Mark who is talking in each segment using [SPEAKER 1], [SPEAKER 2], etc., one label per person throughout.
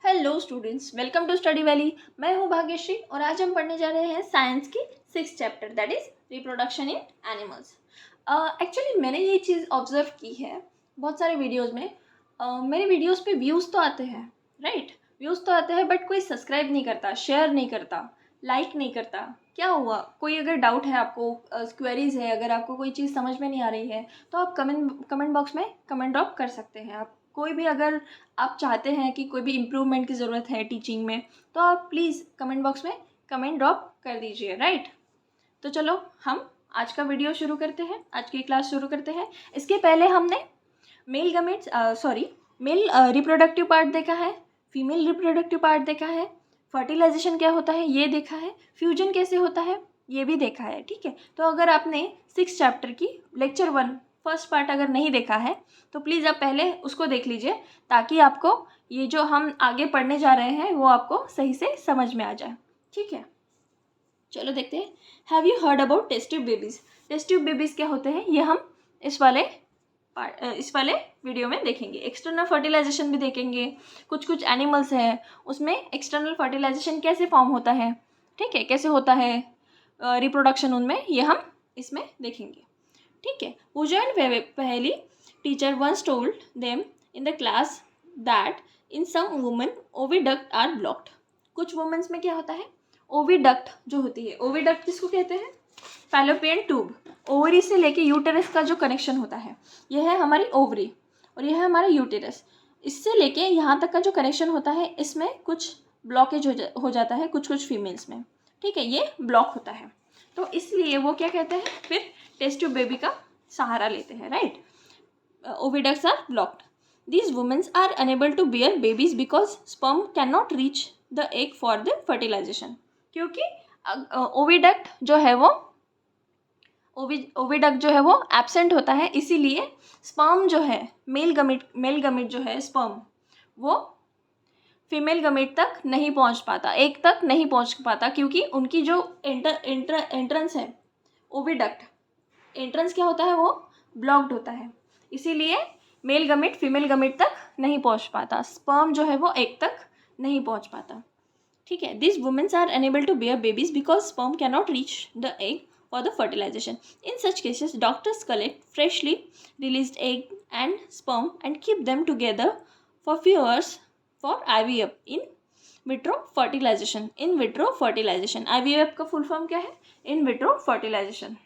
[SPEAKER 1] Hello students, welcome to study valley. मैं हूं भाग्यश्री और आज हम पढ़ने जा रहे हैं साइंस की 6th chapter that is reproduction in animals. Actually मैंने ये चीज़ ऑब्जर्व की है बहुत सारे वीडियोस में। मेरे वीडियोस पे व्यूज़ तो आते हैं, राइट? व्यूज़ तो आते हैं बट कोई सब्सक्राइब नहीं करता, शेयर नहीं करता, लाइक नहीं करता। क्या हुआ? कोई अगर डाउट है आपको, क्वेरीज है, अगर आपको कोई चीज़ समझ में नहीं आ रही है तो आप कमेंट बॉक्स में कमेंट ड्रॉप कर सकते हैं। आप कोई भी अगर आप चाहते हैं कि कोई भी इम्प्रूवमेंट की ज़रूरत है टीचिंग में तो आप प्लीज़ कमेंट बॉक्स में कमेंट ड्रॉप कर दीजिए, राइट? तो चलो हम आज का वीडियो शुरू करते हैं, आज की क्लास शुरू करते हैं। इसके पहले हमने मेल रिप्रोडक्टिव पार्ट देखा है, फीमेल रिप्रोडक्टिव पार्ट देखा है, फर्टिलाइजेशन क्या होता है ये देखा है, फ्यूजन कैसे होता है ये भी देखा है, ठीक है? तो अगर आपने 6 चैप्टर की लेक्चर 1 फर्स्ट पार्ट अगर नहीं देखा है तो प्लीज़ आप पहले उसको देख लीजिए ताकि आपको ये जो हम आगे पढ़ने जा रहे हैं वो आपको सही से समझ में आ जाए, ठीक है? चलो देखते हैं। Have you heard about test tube babies? Test tube babies क्या होते हैं ये हम इस वाले वीडियो में देखेंगे। एक्सटर्नल फर्टिलाइजेशन भी देखेंगे। कुछ एनिमल्स हैं उसमें एक्सटर्नल फर्टिलाइजेशन कैसे फॉर्म होता है, ठीक है, कैसे होता है रिप्रोडक्शन उनमें, ये हम इसमें देखेंगे, ठीक है? Pooja and Paheli teacher once told them in the class that in some women oviduct are blocked. कुछ वुमेन्स में क्या होता है, ओविडक्ट जो होती है, ओविडक्ट किसको कहते हैं? Fallopian tube. ओवरी से लेके यूटेरस का जो कनेक्शन होता है, यह है हमारी ओवरी और यह है हमारा यूटेरस। इससे लेके यहाँ तक का जो कनेक्शन होता है इसमें कुछ ब्लॉकेज हो जाता है कुछ फीमेल्स में, ठीक है? ये ब्लॉक होता है तो इसलिए वो क्या कहते हैं, फिर टेस्ट ट्यूब बेबी का सहारा लेते हैं, right? Oviducts are blocked. These women are unable to bear babies because sperm cannot reach the egg for the fertilization। क्योंकि ओविडक्ट जो है वो ओविडक्ट जो है वो एब्सेंट होता है, इसीलिए स्पर्म जो है मेल गमेट जो है स्पर्म वो फीमेल गमेट तक नहीं पहुंच पाता, एग तक नहीं पहुंच पाता, क्योंकि उनकी जो एंट्रेंस है ओविडक्ट, एंट्रेंस क्या होता है वो ब्लॉक्ड होता है, इसीलिए मेल गमेट फीमेल गमेट तक नहीं पहुंच पाता, स्पर्म जो है वो एग तक नहीं पहुंच पाता, ठीक है? This womens are unable to bear babies because sperm can not reach the egg for the fertilization. In such cases, doctors collect freshly released egg and sperm and keep them together for few hours for IVF, in vitro fertilization. In vitro fertilization, IVF का full form क्या है? In vitro fertilisation,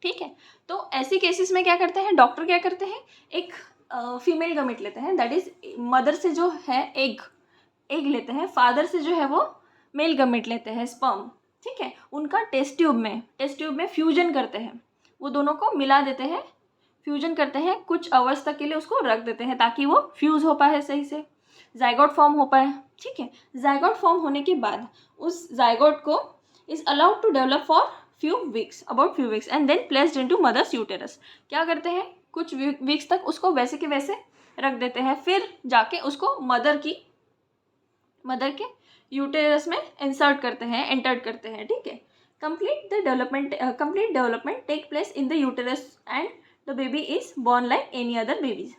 [SPEAKER 1] ठीक है? तो ऐसे cases में क्या करते हैं डॉक्टर, क्या करते हैं, एक फीमेल गमेट लेते हैं, दैट इज मदर से जो है एग लेते हैं, फादर से जो है वो मेल गमेट लेते हैं स्पर्म, ठीक है? उनका टेस्ट ट्यूब में फ्यूजन करते हैं, वो दोनों को मिला देते हैं, फ्यूजन करते हैं, कुछ आवर्स तक के लिए उसको रख देते हैं ताकि वो फ्यूज़ हो पाए सही से, जाइगोट फॉर्म हो पाए, ठीक है? जाइगोट फॉर्म होने के बाद उस जाइगोट को is allowed to develop for about few weeks and then placed into mother's uterus. क्या करते हैं, कुछ वीक्स तक उसको वैसे के वैसे रख देते हैं, फिर जाके उसको मदर के यूटेरस में इंसर्ट करते हैं, एंटर्ड करते हैं, ठीक है? Complete development take place in the uterus and the baby is born like any other babies.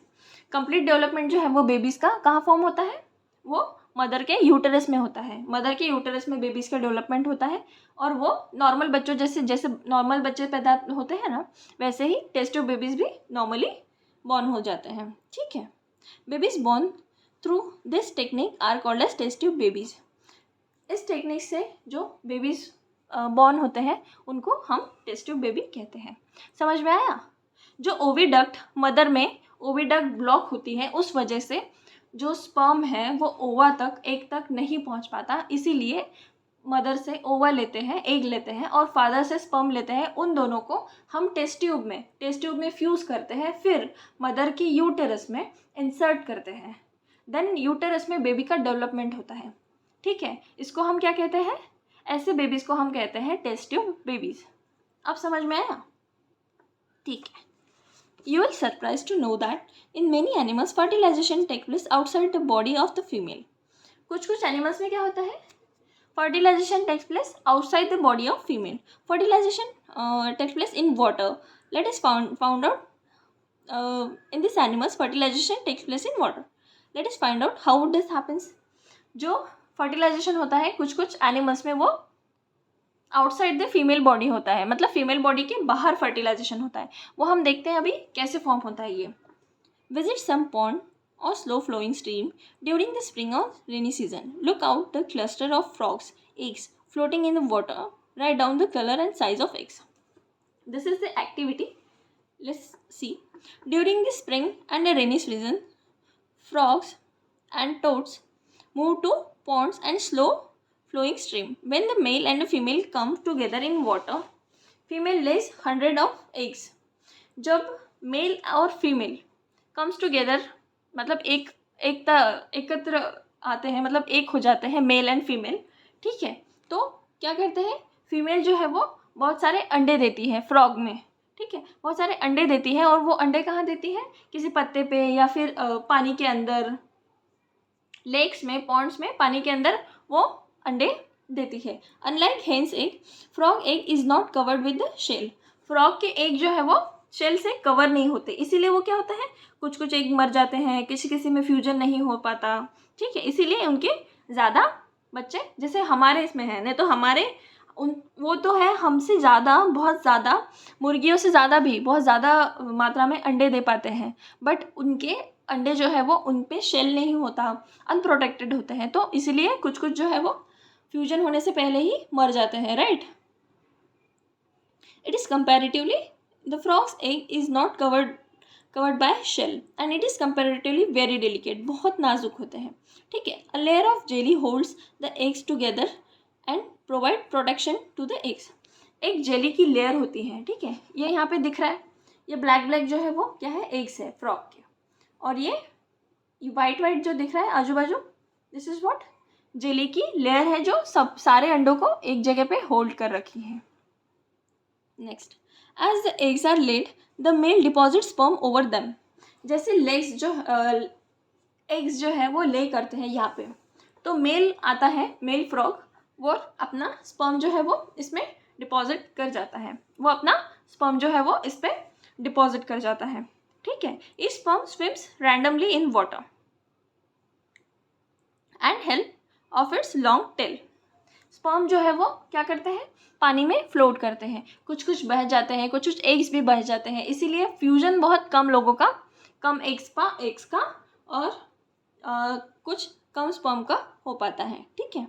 [SPEAKER 1] Complete development जो है वो बेबीज का कहाँ फॉर्म होता है, वो मदर के यूटेरस में होता है। मदर के यूटेरस में बेबीज का डेवलपमेंट होता है और वो नॉर्मल बच्चों जैसे नॉर्मल बच्चे पैदा होते हैं ना, वैसे ही टेस्ट ट्यूब बेबीज भी नॉर्मली बॉर्न हो जाते हैं, ठीक है? Babies born through this technique are called as test tube babies. इस टेक्निक से जो बेबीज बॉर्न होते हैं उनको हम टेस्ट ट्यूब बेबी कहते हैं। समझ में आया? जो ओविडक्ट मदर में ओविडक्ट ब्लॉक होती है, उस वजह से जो स्पर्म है वो ओवा तक, एग तक नहीं पहुंच पाता, इसीलिए मदर से ओवा लेते हैं, एग लेते हैं, और फादर से स्पर्म लेते हैं। उन दोनों को हम टेस्ट ट्यूब में फ्यूज़ करते हैं, फिर मदर की यूटेरस में इंसर्ट करते हैं, देन यूटेरस में बेबी का डेवलपमेंट होता है, ठीक है? इसको हम क्या कहते हैं, ऐसे बेबीज़ को हम कहते हैं टेस्ट ट्यूब बेबीज़। अब समझ में आया? ठीक है। You will surprised to know that in many animals fertilization takes place outside the body of the female। कुछ एनिमल्स में क्या होता है, fertilization takes place outside the body of female। fertilization takes place in water। Let us found out in this animals fertilization takes place in water। Let us find out how this happens। जो fertilisation होता है कुछ कुछ animals में वो outside the female body होता है, मतलब फीमेल बॉडी के बाहर फर्टिलाइजेशन होता है। वो हम देखते हैं अभी कैसे फॉर्म होता है ये। Visit some pond or slow flowing stream during the spring or rainy season. Look out the cluster of frogs eggs floating in the water. Write down the color and size of eggs. This is the activity. Let's see. During the spring and the rainy season, frogs and toads move to ponds and slow flowing stream. When the male and the female come together in water, female lays 100 of eggs. जब mail और female comes together मतलब एकत्र आते हैं, मतलब एक हो जाते हैं मेल एंड फीमेल, ठीक है, तो क्या करते हैं, फीमेल जो है वो बहुत सारे अंडे देती है फ्रॉग में, ठीक है, बहुत सारे अंडे देती है। और वो अंडे कहाँ देती है, किसी पत्ते पे या फिर पानी के अंदर, लेक्स में, पॉन्ड्स में, पानी के अंदर वो अंडे देती है। Unlike hens egg, frog egg is not covered with the shell. Frog के एग जो है वो शेल से कवर नहीं होते, इसीलिए वो क्या होता है, कुछ कुछ एग मर जाते हैं, किसी किसी में फ्यूजन नहीं हो पाता, ठीक है, इसीलिए उनके ज़्यादा बच्चे जैसे हमारे इसमें है, नहीं तो हमारे वो तो है हमसे ज़्यादा, बहुत ज़्यादा, मुर्गियों से ज़्यादा भी बहुत ज़्यादा मात्रा में अंडे दे पाते हैं, बट उनके अंडे जो है वो उन पे शेल नहीं होता, अनप्रोटेक्टेड होते हैं, तो इसीलिए कुछ कुछ जो है वो फ्यूजन होने से पहले ही मर जाते हैं, right. It is comparatively the frog's egg is not covered by shell and it is comparatively very delicate, बहुत नाजुक होते हैं, ठीक है। a layer of jelly holds the eggs together and provide protection to the eggs. एक jelly की layer होती है, ठीक है, ये यहाँ पे दिख रहा है, ये ब्लैक ब्लैक जो है वो क्या है, एग्स है फ्रॉग के, और ये वाइट वाइट जो दिख रहा है आजू बाजू, दिस इज व्हाट, जेली की लेयर है जो सब सारे अंडों को एक जगह पे होल्ड कर रखी है। Next, as the eggs are laid, the male deposits sperm over them. जैसे लेग्स जो एग्स जो है वो ले करते हैं यहाँ पे, तो मेल आता है, मेल फ्रॉग, वो अपना स्पर्म जो है वो इसमें डिपॉजिट कर जाता है, वो अपना स्पर्म जो है वो इस पे डिपॉजिट कर जाता है, ठीक है। इस sperm swims randomly in water and help of its long tail. Sperm जो है वो क्या करते हैं, पानी में फ्लोट करते हैं, कुछ कुछ बह जाते हैं, कुछ कुछ एग्स भी बह जाते हैं, इसीलिए फ्यूजन बहुत कम लोगों का, कम एग्स का और कुछ कम स्पर्म का हो पाता है, ठीक है।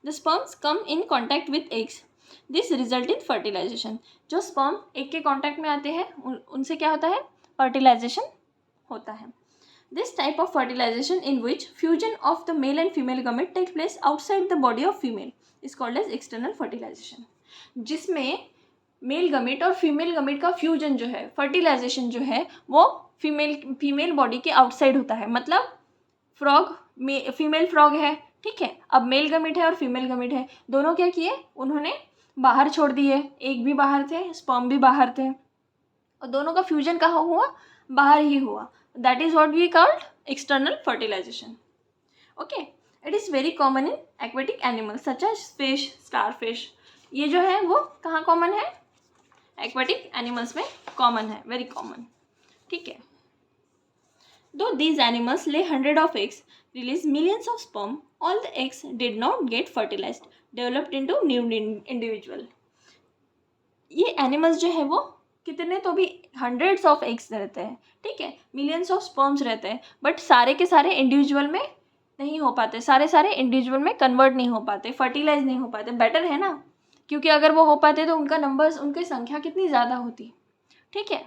[SPEAKER 1] The sperms come in contact with eggs, this result in fertilization. जो स्पर्म एग के कॉन्टैक्ट में आते हैं उनसे क्या होता है, फर्टिलाइजेशन होता है। This type of fertilization in which fusion of the male and female gamete takes place outside the body of female is called as external fertilization. जिसमें मेल गमेट और फीमेल गमेट का फ्यूजन जो है, फर्टिलाइजेशन जो है वो फीमेल बॉडी के outside होता है, मतलब फ्रॉग फीमेल फ्रॉग है, ठीक है, अब मेल गमेट है और फीमेल गमेट है, दोनों क्या किए, उन्होंने बाहर छोड़ दिए, एग भी बाहर थे, स्पर्म भी बाहर थे, और दोनों का फ्यूजन कहाँ हुआ, बाहर ही हुआ। That is what we called external fertilization. Okay, it is very common in aquatic animals such as fish, starfish. ये जो है वो कहाँ common है, aquatic animals में common है, very common, ठीक है। Though these animals lay 100 of eggs, release millions of sperm, all the eggs did not get fertilized, developed into new individual. ये animals जो है वो कितने तो भी हंड्रेड्स ऑफ एग्स रहते हैं, ठीक है, मिलियंस ऑफ स्पर्म्स रहते हैं, बट सारे के सारे इंडिविजुअल में नहीं हो पाते, सारे इंडिविजुअल में कन्वर्ट नहीं हो पाते, फर्टिलाइज नहीं हो पाते। बेटर है ना, क्योंकि अगर वो हो पाते तो उनका नंबर्स, उनकी संख्या कितनी ज़्यादा होती, ठीक है,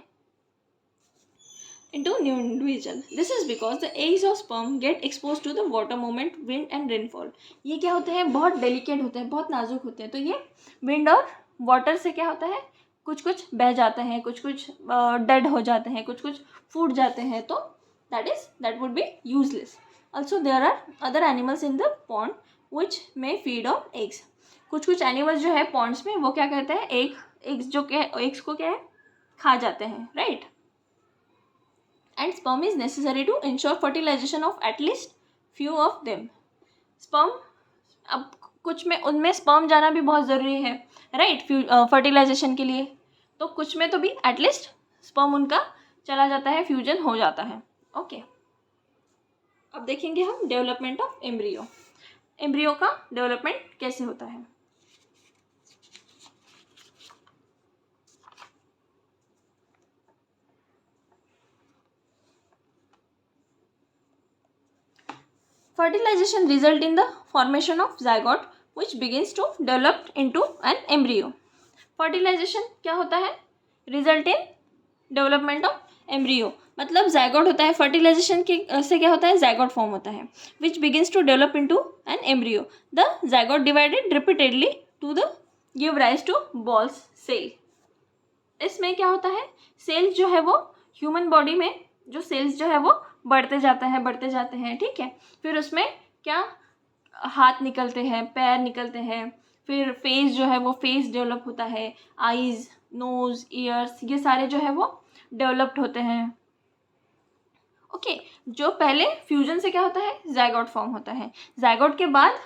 [SPEAKER 1] into new individual. This is because the eggs of sperm get exposed to the water movement, wind and rainfall. ये क्या होते हैं, बहुत डेलिकेट होते हैं, बहुत नाजुक होते हैं, तो ये विंड और वाटर से क्या होता है, कुछ कुछ बह जाते हैं, कुछ कुछ डेड हो जाते हैं, कुछ कुछ फूट जाते हैं, तो that would be useless. Also there are other animals in the pond which may feed on eggs. कुछ कुछ एनिमल्स जो है पॉन्ड्स में वो क्या करते हैं, एग्स को क्या है, खा जाते हैं, right. And sperm is necessary to ensure fertilization of at least few of them. Sperm, अब कुछ में उनमें स्पर्म जाना भी बहुत ज़रूरी है, राइट, फर्टिलाइजेशन के लिए, तो कुछ में तो भी एटलीस्ट स्पर्म उनका चला जाता है, फ्यूजन हो जाता है, ओके। अब देखेंगे हम डेवलपमेंट ऑफ एम्ब्रियो। एम्ब्रियो का डेवलपमेंट कैसे होता है। Fertilization result in the formation of zygote which begins to develop into an embryo. Fertilization क्या होता है? Result in development of embryo, मतलब zygote होता है। fertilization से क्या होता है? zygote form होता है which begins to develop into an embryo. The zygote divided repeatedly to the give rise to balls cell. इसमें क्या होता है? सेल्स जो है वो ह्यूमन बॉडी में जो सेल्स जो है वो बढ़ते जाते हैं, ठीक है। फिर उसमें क्या हाथ निकलते हैं, पैर निकलते हैं, फिर फेस जो है वो फेस डेवलप होता है, आईज, नोज, ईयर्स, ये सारे जो है वो डेवलप्ड होते हैं। ओके, जो पहले फ्यूजन से क्या होता है? ज़ायगोट फॉर्म होता है। ज़ायगोट के बाद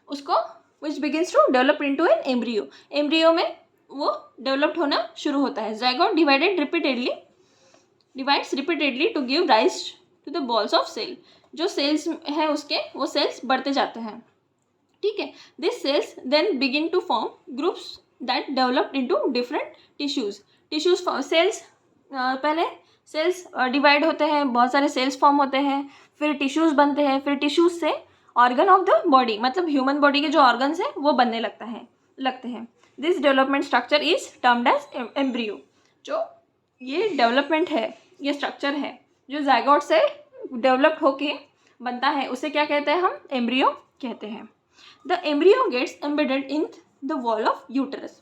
[SPEAKER 1] उसको which begins to develop into an embryo, embryo में वो डेवलप्ड होना शुरू होता है। Zygote divides repeatedly to give rise to the balls of cell, जो सेल्स है उसके वो सेल्स बढ़ते जाते हैं, ठीक है। This cells then begin to form groups that developed into different tissues cells. पहले सेल्स डिवाइड होते हैं, बहुत सारे सेल्स फॉर्म होते हैं, फिर टिश्यूज बनते हैं, फिर टिश्यूज से ऑर्गन ऑफ द बॉडी, मतलब ह्यूमन बॉडी के जो ऑर्गन्स हैं वो बनने लगते हैं। This development structure is termed as embryo. जो ये डेवलपमेंट है, ये स्ट्रक्चर है जो ज़ायगोट से डेवलप होके बनता है, उसे क्या कहते हैं? हम एम्ब्रियो कहते हैं। The embryo gets embedded in the wall of uterus.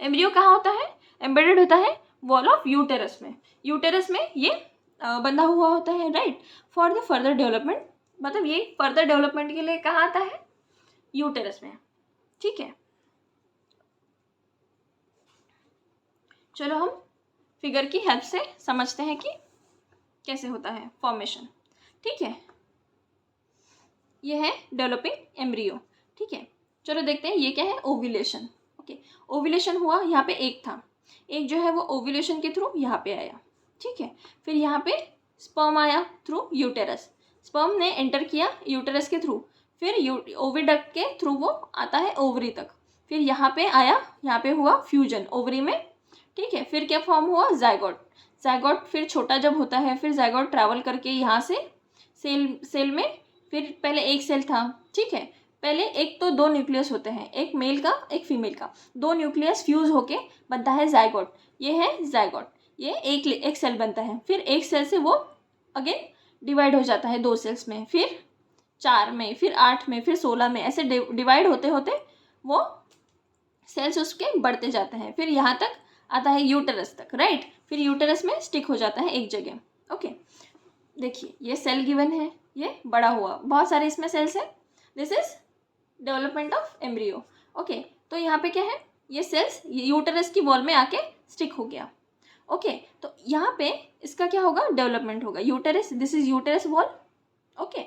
[SPEAKER 1] Embryo कहाँ होता है? एम्बेडेड होता है वॉल ऑफ यूटेरस में। यूटेरस में ये बंधा हुआ होता है, right. For the further development, मतलब ये फर्दर डेवलपमेंट के लिए कहाँ आता है? यूटेरस में, ठीक है। चलो हम फिगर की हेल्प से समझते हैं कि कैसे होता है फॉर्मेशन, ठीक है। ये है डेवलपिंग एम्ब्रियो, ठीक है। चलो देखते हैं ये क्या है? ओव्यूलेशन। ओके, ओव्यूलेशन हुआ, यहाँ पे एक था, एक जो है वो ओव्यूलेशन के थ्रू यहाँ पे आया, ठीक है। फिर यहाँ पे स्पर्म आया थ्रू यूटेरस, स्पर्म ने एंटर किया यूटेरस के थ्रू, फिर ओविडक्ट के थ्रू वो आता है ओवरी तक, फिर यहाँ पे आया, यहाँ पे हुआ फ्यूजन ओवरी में, ठीक है। फिर क्या फॉर्म हुआ? ज़ायगोट फिर छोटा जब होता है, फिर ज़ायगोट ट्रैवल करके यहाँ से सेल में, फिर पहले एक सेल था, ठीक है। पहले एक तो 2 न्यूक्लियस होते हैं, एक मेल का एक फीमेल का, 2 न्यूक्लियस फ्यूज होके बनता है ज़ायगोट। ये है ज़ायगोट, ये एक सेल बनता है, फिर एक सेल से वो अगेन डिवाइड हो जाता है 2 सेल्स में, फिर 4 में, फिर 8 में, फिर 16 में, ऐसे डिवाइड होते होते वो सेल्स उसके बढ़ते जाते हैं, फिर यहाँ तक आता है यूटेरस तक, राइट। फिर यूटेरस में स्टिक हो जाता है एक जगह। ओके, देखिए ये सेल गिवन है, ये बड़ा हुआ, बहुत सारे इसमें सेल्स हैं। This is development of embryo. Okay, तो यहाँ पे क्या है? ये सेल्स यूटेरस की वॉल में आके स्टिक हो गया। ओके, तो यहाँ पे इसका क्या होगा? डेवलपमेंट होगा। Uterus, this is uterus wall. Okay,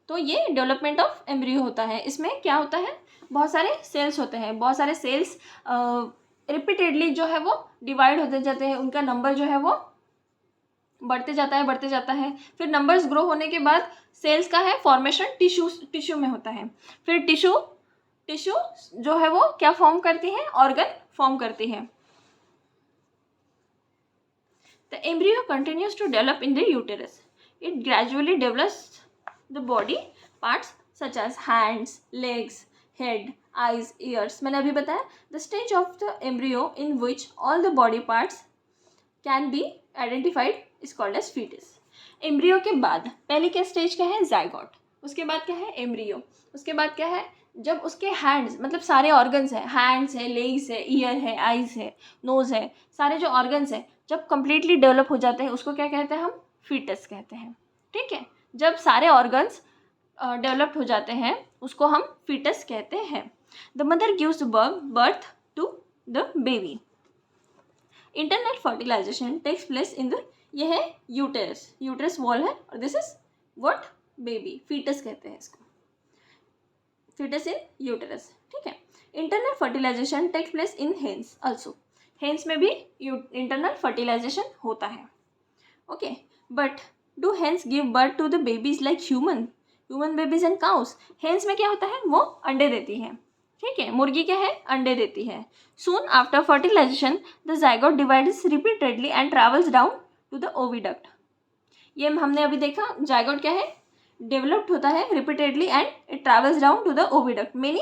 [SPEAKER 1] तो ये डेवलपमेंट ऑफ एम्ब्रियो होता है। इसमें क्या होता है? बहुत सारे सेल्स होते हैं, बहुत सारे सेल्स रिपीटेडली जो है वो डिवाइड होते जाते हैं, उनका नंबर जो है वो बढ़ते जाता है। फिर नंबर्स ग्रो होने के बाद सेल्स का है फॉर्मेशन टिश्यू में होता है। फिर टिश्यू जो है वो क्या फॉर्म करती है? ऑर्गन फॉर्म करती है। The embryo continues to develop in the uterus. It gradually develops the body parts such as hands, legs, head, eyes, ears. मैंने अभी बताया the stage of the embryo in which all the body parts can be identified is called as fetus. Embryo के बाद पहले क्या stage क्या है? Zygote. उसके बाद क्या है? एम्ब्रियो। उसके बाद क्या है? जब उसके हैंड्स, मतलब सारे ऑर्गन्स हैं, हैंड्स है, लेग्स है, ईयर है, आइज़ है, नोज़ है, सारे जो ऑर्गन्स हैं जब कम्प्लीटली डेवलप हो जाते हैं उसको क्या कहते हैं? हम फीटस कहते हैं, ठीक है। जब सारे ऑर्गन्स डेवलप्ड हो जाते हैं उसको हम फीटस कहते हैं। The mother gives birth to the baby. Internal fertilization takes place in the, ये है यूटेरस वॉल है, और this is what? Baby, foetus कहते हैं इसको, फीटस इन यूटेरस, ठीक है। Internal fertilization takes place in hens also. Hens में भी इंटरनल फर्टिलाइजेशन होता है। Okay, but do hens give birth to the babies like human? Human babies and cows. Hens में क्या होता है, वो अंडे देती है, ठीक है, मुर्गी क्या है, अंडे देती है। Soon after fertilization the zygote divides repeatedly and travels down to the oviduct. ये हमने अभी देखा, जाइगोट क्या है, डेवलप्ड होता है repeatedly and it travels down to the oviduct. Many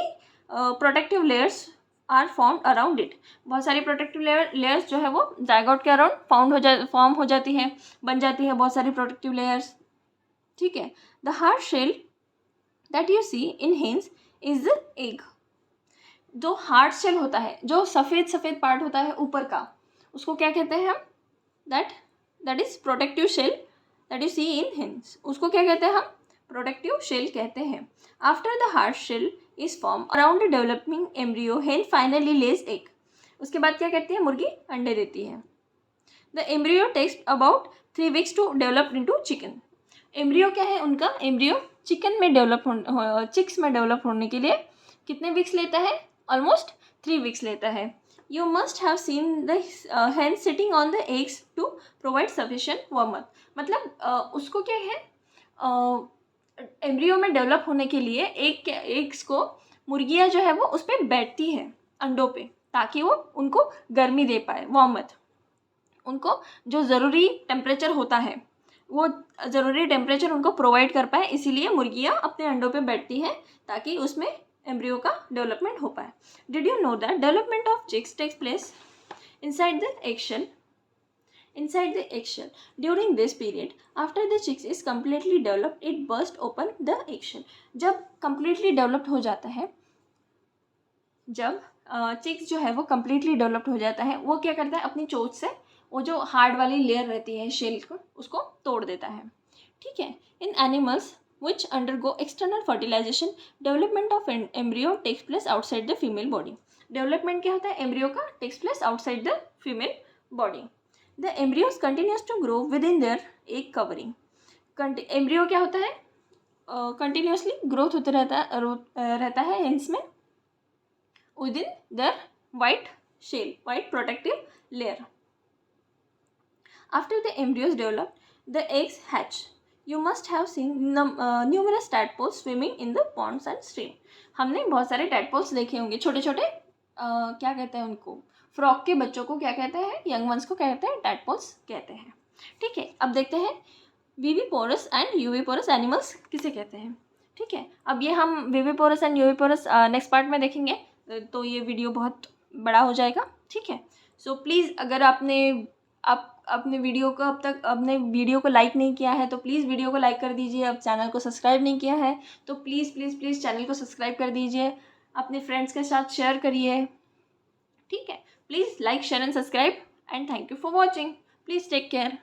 [SPEAKER 1] protective layers are form around it. बहुत सारी प्रोटेक्टिव लेयर्स जो है वो जाइगोट के अराउंड फॉर्म हो जाती है, बन जाती है बहुत सारी प्रोटेक्टिव लेयर्स, ठीक है। The hard shell that you see in hens is the egg. जो हार्ड शेल होता है, जो सफ़ेद सफ़ेद पार्ट होता है ऊपर का, उसको क्या कहते हैं हम, that is protective shell that you see in hens, उसको क्या कहते हैं हम, प्रोटेक्टिव शेल कहते हैं। After the hard shell is form around the developing embryo hen finally lays egg. उसके बाद क्या करती है, मुर्गी अंडे देती है। The embryo takes about 3 weeks to develop into chicken. Embryo क्या है उनका, एम्ब्रियो चिकन में चिक्स में डेवलप होने के लिए कितने वीक्स लेता है, ऑलमोस्ट 3 weeks लेता है। You must have seen the hen sitting on the eggs to provide sufficient warmth. मतलब उसको क्या है, एम्ब्रियो में डेवलप होने के लिए एग्स को मुर्गियाँ जो है वो उस पर बैठती है अंडों पे, ताकि वो उनको गर्मी दे पाए, वार्मथ, उनको जो ज़रूरी टेम्परेचर होता है वो ज़रूरी टेम्परेचर उनको प्रोवाइड कर पाए, इसीलिए मुर्गियाँ अपने अंडों पे बैठती हैं ताकि उसमें एम्ब्रियो का डेवलपमेंट हो पाए। Did you know that development of chicks takes place inside the eggshell during this period after the chicks is completely developed it burst open the eggshell। जब completely developed हो जाता है, जब चिक्स जो है वो completely developed हो जाता है, वो क्या करता है, अपनी चोंच से वो जो हार्ड वाली लेयर रहती है शेल को, उसको तोड़ देता है, ठीक है। इन animals which undergo external fertilization development of an embryo takes place outside the female body। Development क्या होता है, एम्ब्रियो का takes place outside the female body. The embryos continues to grow within their egg covering. Embryo क्या होता है, continuously growth होते रहता है हेंस में within their white shell, white protective layer. After the embryos develop the eggs hatch. You must have seen numerous tadpoles swimming in the ponds and stream. हमने बहुत सारे टैडपोल्स देखे होंगे, छोटे छोटे क्या कहते हैं उनको, फ्रॉक के बच्चों को क्या कहते हैं, यंग वंस को क्या कहते हैं, टैडपोल्स कहते हैं, ठीक है। अब देखते हैं विविपोरस एंड यूविपोरस एनिमल्स किसे कहते हैं, ठीक है। अब ये हम विविपोरस एंड यूविपोरस नेक्स्ट पार्ट में देखेंगे, तो ये वीडियो बहुत बड़ा हो जाएगा, ठीक है। सो प्लीज़ अगर अपने वीडियो को लाइक नहीं किया है तो प्लीज़ वीडियो को लाइक कर दीजिए। अब चैनल को सब्सक्राइब नहीं किया है तो प्लीज़ प्लीज़ प्लीज़ चैनल को सब्सक्राइब कर दीजिए, अपने फ्रेंड्स के साथ शेयर करिए, ठीक है। Please like share and subscribe and thank you for watching. Please take care.